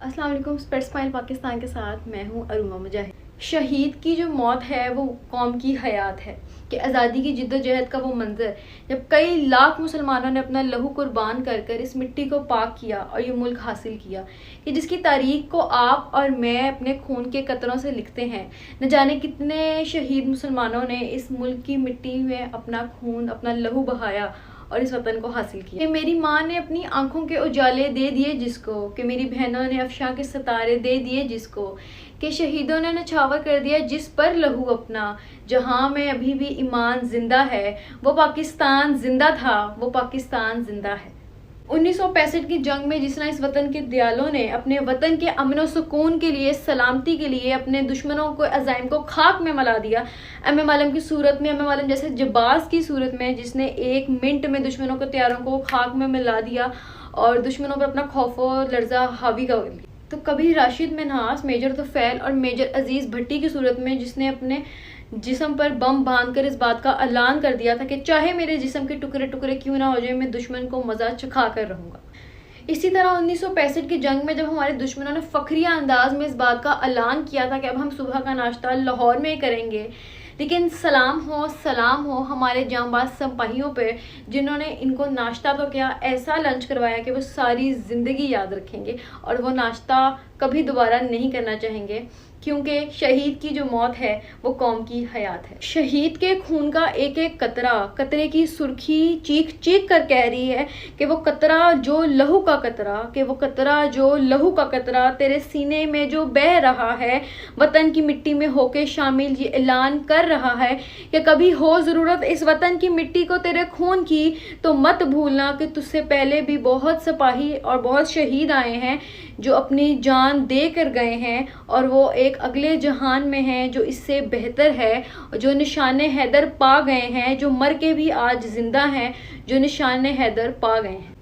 अस्सलाम वालेकुम। Spread smile Pakistan के साथ मैं हूँ अरुमा मुजाहिद। शहीद की जो मौत है वो कौम की हयात है कि आज़ादी की जिद्दोजहद का वो मंजर जब कई लाख मुसलमानों ने अपना लहू कुर्बान कर कर इस मिट्टी को पाक किया और ये मुल्क हासिल किया कि जिसकी तारीख को आप और मैं अपने खून के कतरों से लिखते हैं। न जाने कितने शहीद मुसलमानों ने इस मुल्क की मिट्टी में अपना खून अपना लहू बहाया और इस वतन को हासिल किया। कि मेरी माँ ने अपनी आंखों के उजाले दे दिए जिसको, कि मेरी बहनों ने अफशां के सितारे दे दिए जिसको, कि शहीदों ने नछावर कर दिया जिस पर लहू अपना। जहां में अभी भी ईमान जिंदा है वो पाकिस्तान जिंदा था, वो पाकिस्तान जिंदा है। 1965 की जंग में जिस तरह इस वतन के दयालों ने अपने वतन के अमन सुकून के लिए, सलामती के लिए अपने दुश्मनों को अज़ाइम को खाक में मिला दिया। एम आलम की सूरत में, एम आलम जैसे जबाज की सूरत में जिसने 1 मिनट में दुश्मनों को तैयारों को खाक में मिला दिया और दुश्मनों पर अपना खौफ और लर्जा हावी कर दिया। तो कभी राशिद मिन्हास, मेजर तुफैल और मेजर अजीज भट्टी की सूरत में जिसने अपने जिस्म पर बम बांधकर इस बात का ऐलान कर दिया था कि चाहे मेरे जिस्म के टुकड़े टुकड़े क्यों ना हो जाए, मैं दुश्मन को मजा चखा कर रहूंगा। इसी तरह 1965 की जंग में जब हमारे दुश्मनों ने फखरिया अंदाज में इस बात का ऐलान किया था कि अब हम सुबह का नाश्ता लाहौर में करेंगे, लेकिन सलाम हो हमारे जांबाज सिपाहियों पे जिन्होंने इनको नाश्ता तो क्या ऐसा लंच करवाया कि वो सारी ज़िंदगी याद रखेंगे और वो नाश्ता कभी दोबारा नहीं करना चाहेंगे, क्योंकि शहीद की जो मौत है वो कौम की हयात है। शहीद के खून का एक एक कतरा, कतरे की सुर्खी चीख चीख कर कह रही है कि वो कतरा जो लहू का कतरा, कि वो कतरा जो लहू का कतरा तेरे सीने में जो बह रहा है, वतन की मिट्टी में होके शामिल ये ऐलान कर रहा है कि कभी हो ज़रूरत इस वतन की मिट्टी को तेरे खून की तो मत भूलना कि तुझसे पहले भी बहुत सिपाही और बहुत शहीद आए हैं जो अपनी जान दे कर गए हैं और वो एक अगले जहान में हैं जो इससे बेहतर है, जो निशान हैदर पा गए हैं, जो मर के भी आज जिंदा हैं, जो निशान हैदर पा गए हैं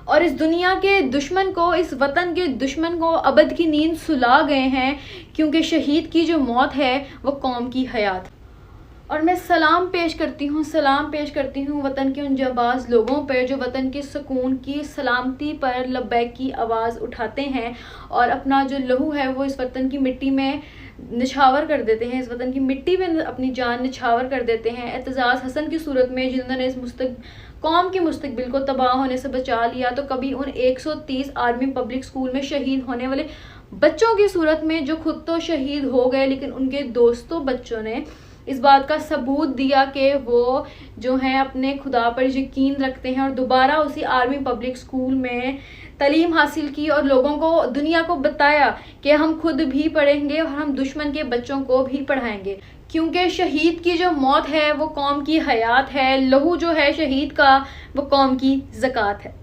और इस दुनिया के दुश्मन को, इस वतन के दुश्मन को अबद की नींद सुला गए हैं, क्योंकि शहीद की जो मौत है वो कौम की हयात। और मैं सलाम पेश करती हूँ वतन के उन जाबाज लोगों पर जो वतन के सुकून की सलामती पर लब्बैक की आवाज़ उठाते हैं और अपना जो लहू है वो इस वतन की मिट्टी में निछावर कर देते हैं, इस वतन की मिट्टी में अपनी जान निछावर कर देते हैं। एतजाज़ हसन की सूरत में जिन्होंने इस कौम के मुस्तकबिल को तबाह होने से बचा लिया, तो कभी उन 130 आर्मी पब्लिक स्कूल में शहीद होने वाले बच्चों की सूरत में जो खुद तो शहीद हो गए लेकिन उनके दोस्तों बच्चों ने इस बात का सबूत दिया कि वो जो हैं अपने खुदा पर यकीन रखते हैं और दोबारा उसी आर्मी पब्लिक स्कूल में तालीम हासिल की और लोगों को, दुनिया को बताया कि हम खुद भी पढ़ेंगे और हम दुश्मन के बच्चों को भी पढ़ाएंगे, क्योंकि शहीद की जो मौत है वो कौम की हयात है, लहू जो है शहीद का वो कौम की ज़कात है।